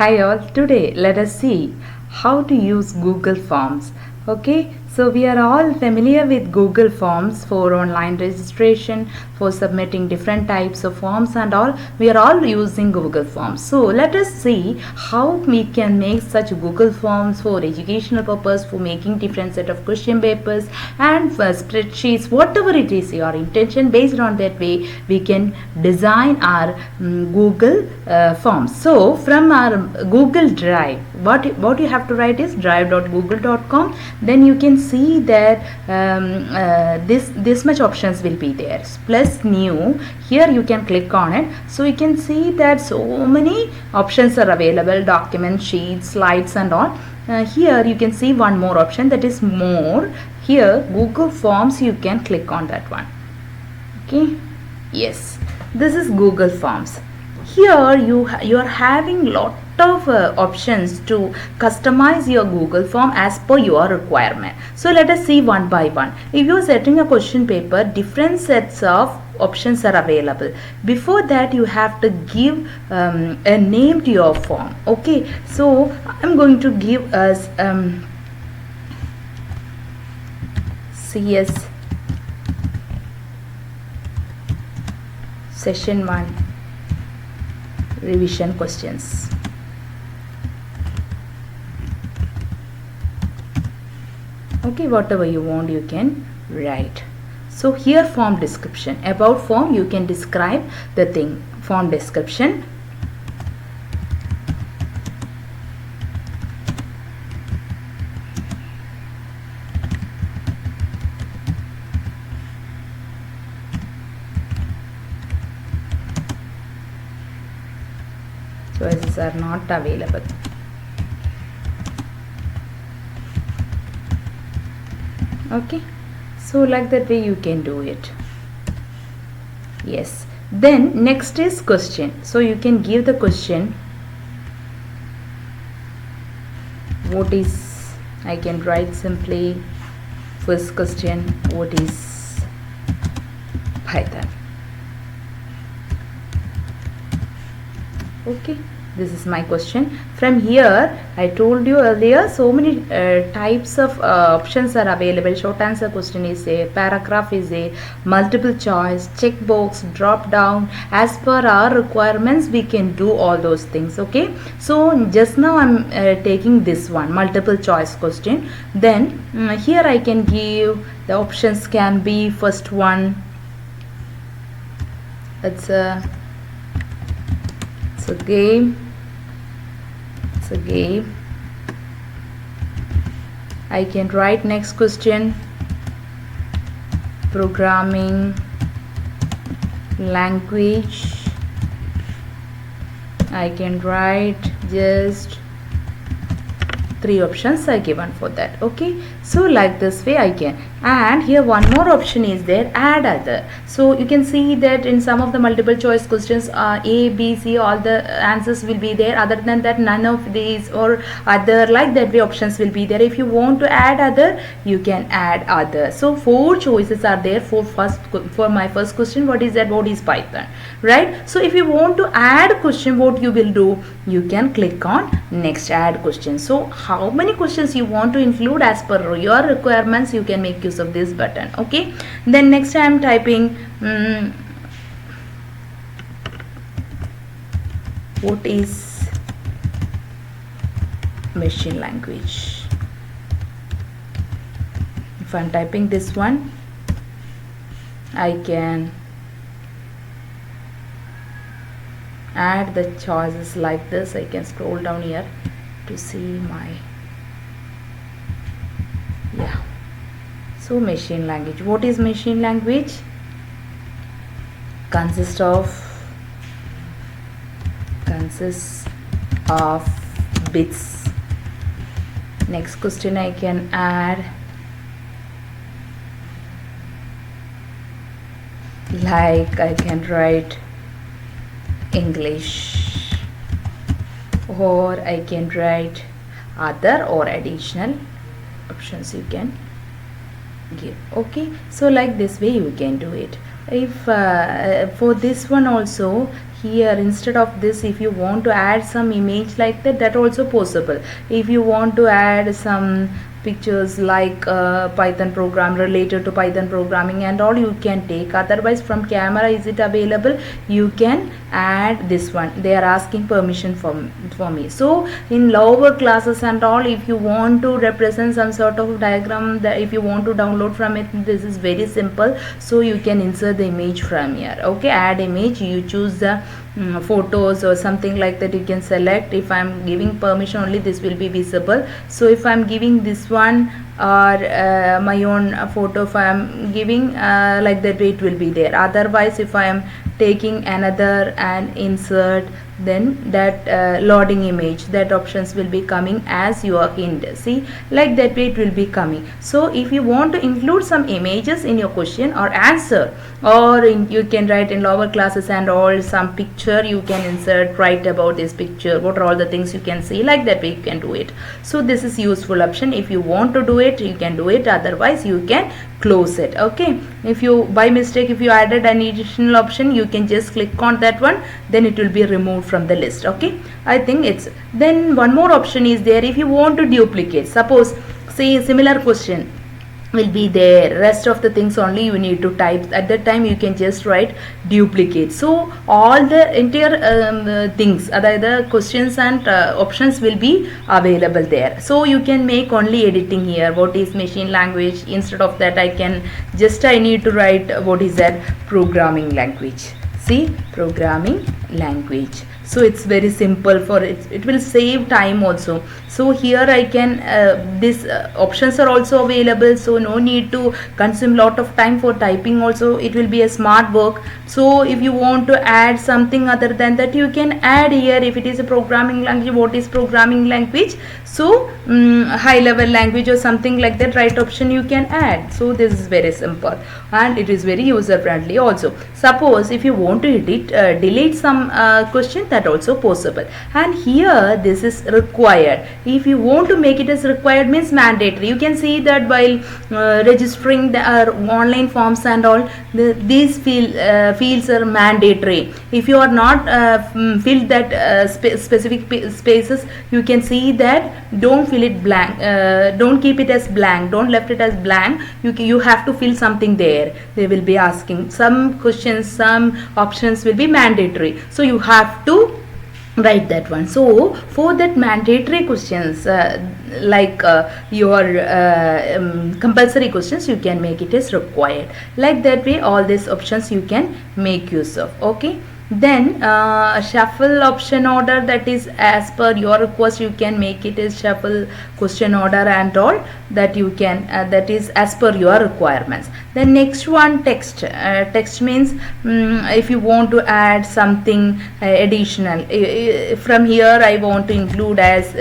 Hi all, today let us see how to use Google Forms. Okay, so we are all familiar with Google Forms for online registration, for submitting different types of forms and all. We are all using Google Forms. So let us see how we can make such Google Forms for educational purpose, for making different set of question papers and for spreadsheets, whatever it is your intention. Based on that way we can design our Google Forms. So from our Google Drive, what you have to write is drive.google.com. Then you can see that this much options will be there, plus new. Here you can click on it, so you can see that so many options are available: document, sheets, slides and all. Here you can see one more option, that is more. Here Google Forms, you can click on that one. Okay, yes, this is Google Forms. Here you are having lot of options to customize your Google form as per your requirement. So let us see one by one. If you are setting a question paper, different sets of options are available. Before that you have to give a name to your form. Okay, so I'm going to give us CS session 1 revision questions. Okay, whatever you want you can write. So here form description, about form you can describe the thing. Form description, choices are not available. Okay, so like that way you can do it. Yes, then next is question. So you can give the question. What is, I can write simply first question, what is Python? Okay, this is my question. From here I told you earlier, so many types of options are available. Short answer question is a, paragraph is a, multiple choice, checkbox, drop down. As per our requirements we can do all those things. Okay, so just now I'm taking this one, multiple choice question. Then here I can give the options, can be first one, it's a game. It's a game. I can write next question, programming language. I can write just 3 options are given for that. Okay, so like this way I can. And here one more option is there, add other. So you can see that in some of the multiple choice questions A, B, C, all the answers will be there. Other than that none of these or other, like that way options will be there. If you want to add other, you can add other. So 4 choices are there for my first question. What is that? What is Python, right? So if you want to add question, what you will do, you can click on next, add question. So how many questions you want to include as per your requirements, you can make use of this button. Okay, then next I am typing what is machine language. If I am typing this one, I can add the choices like this. I can scroll down here to see my, yeah. So machine language, what is machine language? Consists of bits. Next question I can add, like I can write English, or I can write other or additional options you can give. Okay, so like this way you can do it. If for this one also, here instead of this, if you want to add some image like that, that also possible. If you want to add some pictures like Python program related to Python programming and all, you can take. Otherwise from camera is it available, you can add this one. They are asking permission for me. So in lower classes and all, if you want to represent some sort of diagram, that if you want to download from it, this is very simple. So you can insert the image from here. Okay, add image, you choose the photos or something like that, you can select. If I'm giving permission only, this will be visible. So if I'm giving this one or my own photo, if I'm giving like that way, it will be there. Otherwise if I am taking another and insert, then that loading image, that options will be coming as your hint. See, like that way it will be coming. So if you want to include some images in your question or answer, or you can write in lower classes and all, some picture you can insert, write about this picture, what are all the things you can see, like that way you can do it. So this is useful option. If you want to do it, you can do it. Otherwise you can close it. Okay, if you by mistake if you added an additional option, you can just click on that one, then it will be removed from the list. Okay, I think it's then one more option is there. If you want to duplicate, suppose say similar question will be there, rest of the things only you need to type. At that time you can just write duplicate. So all the entire things, the questions and options will be available there. So you can make only editing here. What is machine language? Instead of that, I can just I need to write what is that programming language. See, programming language. So it's very simple for it. It will save time also. So here I can these options are also available, so no need to consume lot of time for typing also. It will be a smart work. So if you want to add something other than that, you can add here. If it is a programming language, what is programming language? So high level language or something like that, right option you can add. So this is very simple and it is very user friendly also. Suppose if you want to delete some question, that also possible. And here this is required. If you want to make it as required, means mandatory. You can see that while registering the online forms and all, these fields are mandatory. If you are not filled that specific spaces, you can see that don't fill it blank, don't keep it as blank, don't left it as blank. You have to fill something there. They will be asking some questions, some options will be mandatory, so you have to write that one. So for that mandatory questions, like your compulsory questions, you can make it as required. Like that way all these options you can make use of. Okay, then shuffle option order, that is as per your request. You can make it as shuffle question order and all, that you can that is as per your requirements. The next one, text. Text means if you want to add something additional from here, I want to include as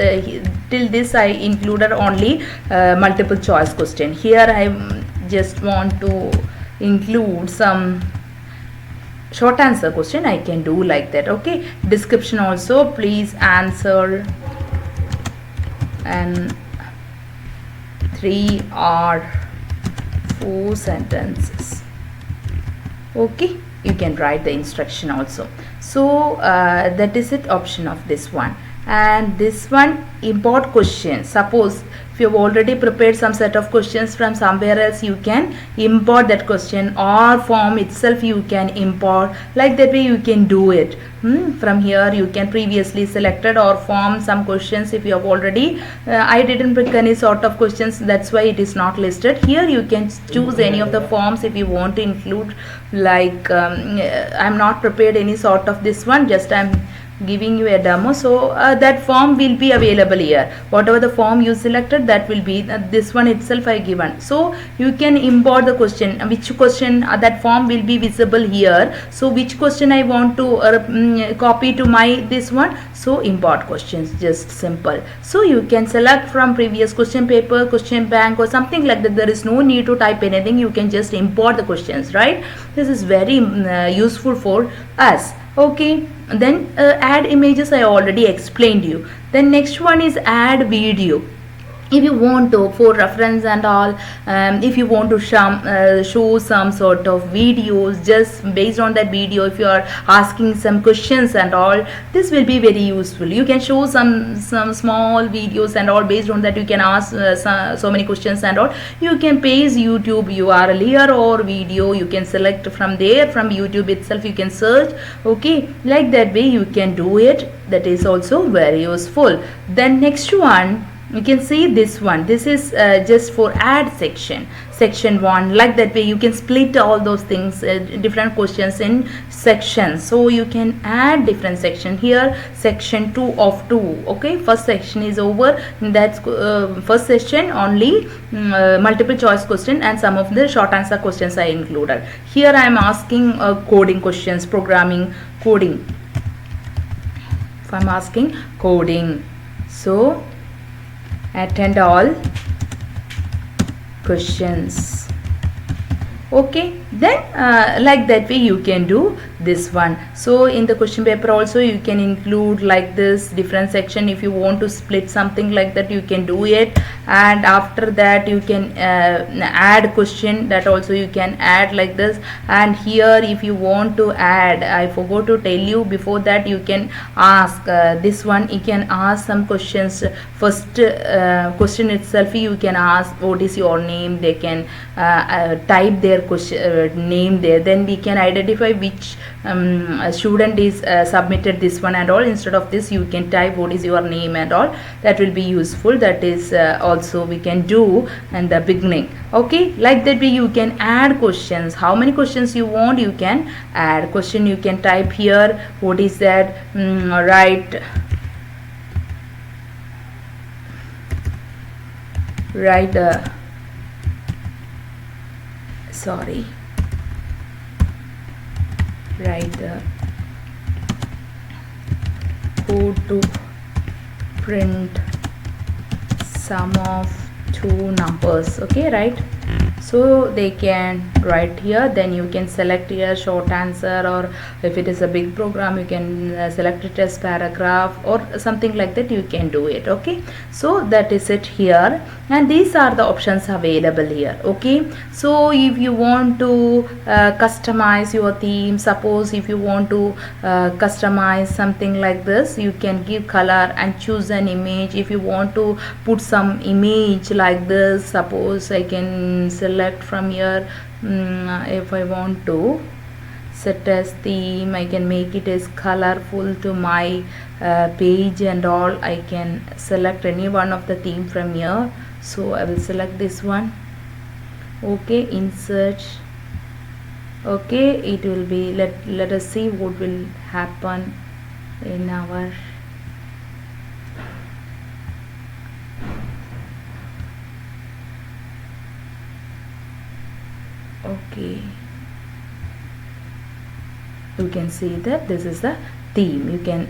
till this I included only multiple choice question. Here I just want to include some short answer question, I can do like that. Okay, description also, please answer and 3 or 4 sentences. Okay, you can write the instruction also. So that is it, option of this one. And this one, import question. Suppose if you have already prepared some set of questions from somewhere else, you can import that question, or form itself you can import. Like that way you can do it. From here you can previously selected or form some questions. If you have already I didn't pick any sort of questions, that's why it is not listed here. You can choose any of the forms if you want to include. Like I'm not prepared any sort of this one, just I'm giving you a demo. So that form will be available here. Whatever the form you selected, that will be this one itself I given. So you can import the question, which question that form will be visible here. So which question I want to copy to my this one, so import questions, just simple. So you can select from previous question paper, question bank or something like that. There is no need to type anything, you can just import the questions, right? This is very useful for us. Okay, then add images I already explained you. Then next one is add video. if you want to, for reference and all, if you want to show some sort of videos, just based on that video, if you are asking some questions and all, this will be very useful. You can show some small videos and all. Based on that, you can ask so many questions and all. You can paste YouTube URL here or video, you can select from there, from YouTube itself you can search. Okay, like that way you can do it. That is also very useful. Then next one, you can see this one. This is just for add section 1. Like that way you can split all those things, different questions in sections. So you can add different section here. Section 2 of 2. Okay, first section is over. That's first section only multiple choice question and some of the short answer questions are included. Here I am asking coding questions, programming, coding. If I am asking coding, so attend all questions. Okay, then like that way you can do this one. So in the question paper also you can include like this different section. If you want to split something like that, you can do it. And after that you can add question, that also you can add like this. And here if you want to add, I forgot to tell you before that, you can ask this one, you can ask some questions. First question itself you can ask what is your name. They can type their question name there, then we can identify which student is submitted this one and all. Instead of this you can type what is your name and all. That will be useful. That is also we can do in the beginning. Okay, like that way you can add questions. How many questions you want, you can add question. You can type here what is that, write the code to print sum of two numbers. Okay, right? So they can write here. Then you can select here short answer, or if it is a big program you can select it as paragraph or something like that. You can do it. Okay, so that is it here, and these are the options available here. Okay, so if you want to customize your theme, suppose if you want to customize something like this, you can give color and choose an image. If you want to put some image like this, suppose I can select from here. If I want to set as theme, I can make it as colorful to my page and all. I can select any one of the theme from here. So I will select this one. Okay, insert. Okay, it will be, let us see what will happen in our okay, you can see that this is the theme. You can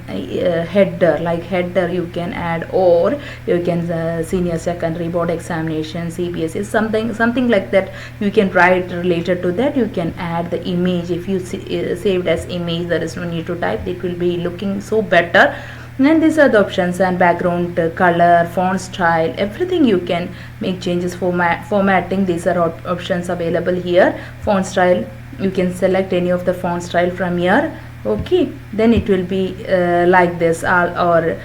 header, like header you can add, or you can senior secondary board examination, CBSE, something like that you can write related to that. You can add the image. If you saved as image, there is no need to type. It will be looking so better. And these are the options, and background color, font style, everything you can make changes. Formatting, these are options available here. Font style, you can select any of the font style from here. Okay, then it will be like this, or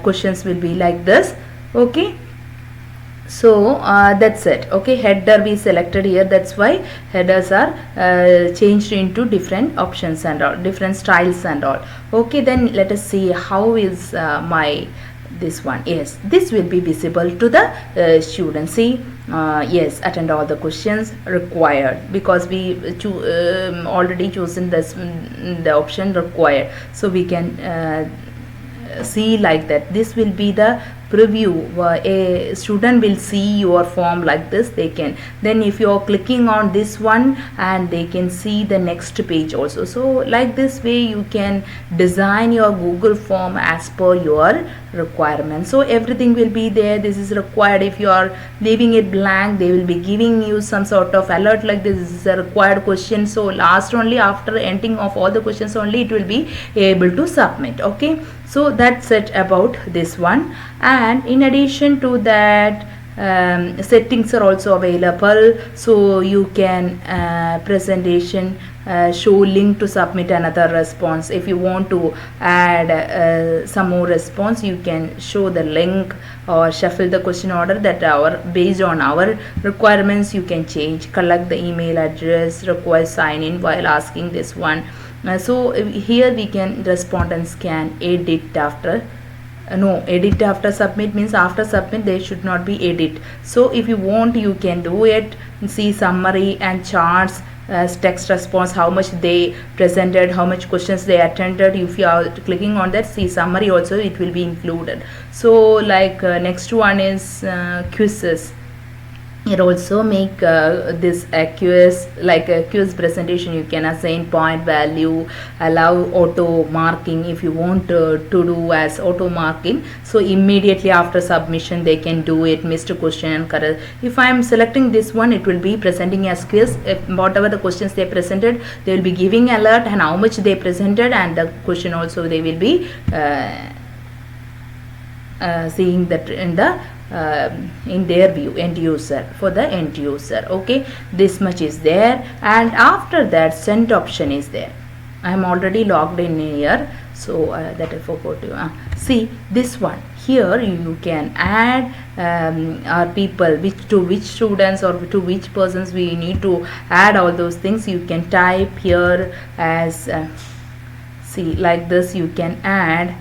questions will be like this. Okay, so that's it. Okay, header we selected here, that's why headers are changed into different options and all, different styles and all. Okay, then let us see how is my this one. Yes, this will be visible to the student. See, yes, attend all the questions required, because we already chosen this the option required, so we can see like that. This will be the preview. A student will see your form like this. They can, then if you are clicking on this one, and they can see the next page also. So like this way you can design your Google form as per your requirement. So everything will be there. This is required. If you are leaving it blank, they will be giving you some sort of alert like this is a required question. So last only after ending of all the questions only it will be able to submit. Okay, So that's it about this one. And in addition to that, settings are also available, so you can presentation show link to submit another response. If you want to add some more response, you can show the link or shuffle the question order that our based on our requirements you can change. Collect the email address, require sign in while asking this one. So here we can respond and scan, edit after no, edit after submit means after submit there should not be edit. So if you want, you can do it. See summary and charts as text response, how much they presented, how much questions they attended. If you are clicking on that, see summary also, it will be included. So like next one is quizzes. It also make this a quiz, like a quiz presentation. You can assign point value, allow auto marking if you want to do as auto marking. So immediately after submission they can do it, missed question and correct. If I am selecting this one, it will be presenting as quiz. If whatever the questions they presented, they will be giving alert and how much they presented, and the question also they will be seeing that in their view, end user, for the end user. Okay, this much is there. And after that, send option is there. I am already logged in here, so that I forgot to see this one. Here you can add our people, which students or to which persons we need to add all those things. You can type here as see like this. You can add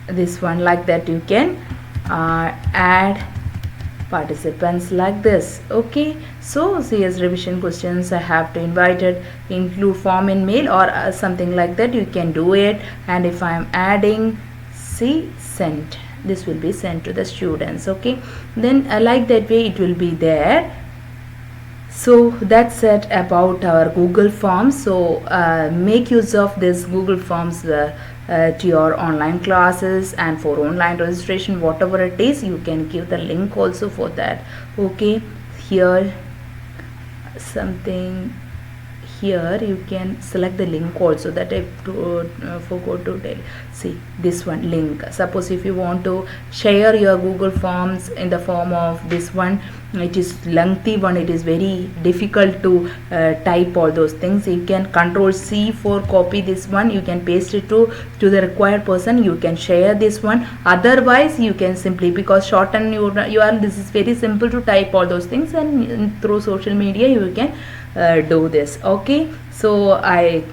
this one like that. You can add participants like this. Okay, so CS revision questions I have to invite it, include form in mail or something like that, you can do it. And if I am adding, see sent, this will be sent to the students. Okay, then like that way it will be there. So that's it about our Google Forms. So make use of this Google Forms to your online classes, and for online registration, whatever it is, you can give the link also for that. Okay, here something, here you can select the link also, that I forgot to tell. See this one link. Suppose if you want to share your Google Forms in the form of this one, it is lengthy one, it is very difficult to type all those things. You can Control C for copy this one, you can paste it to the required person, you can share this one. Otherwise you can simply, because shorten your this is very simple to type all those things, and through social media you can do this. Okay, so I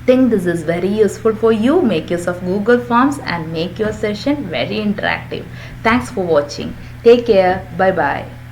think this is very useful for you. Make use of Google Forms and make your session very interactive. Thanks for watching. Take care. Bye bye.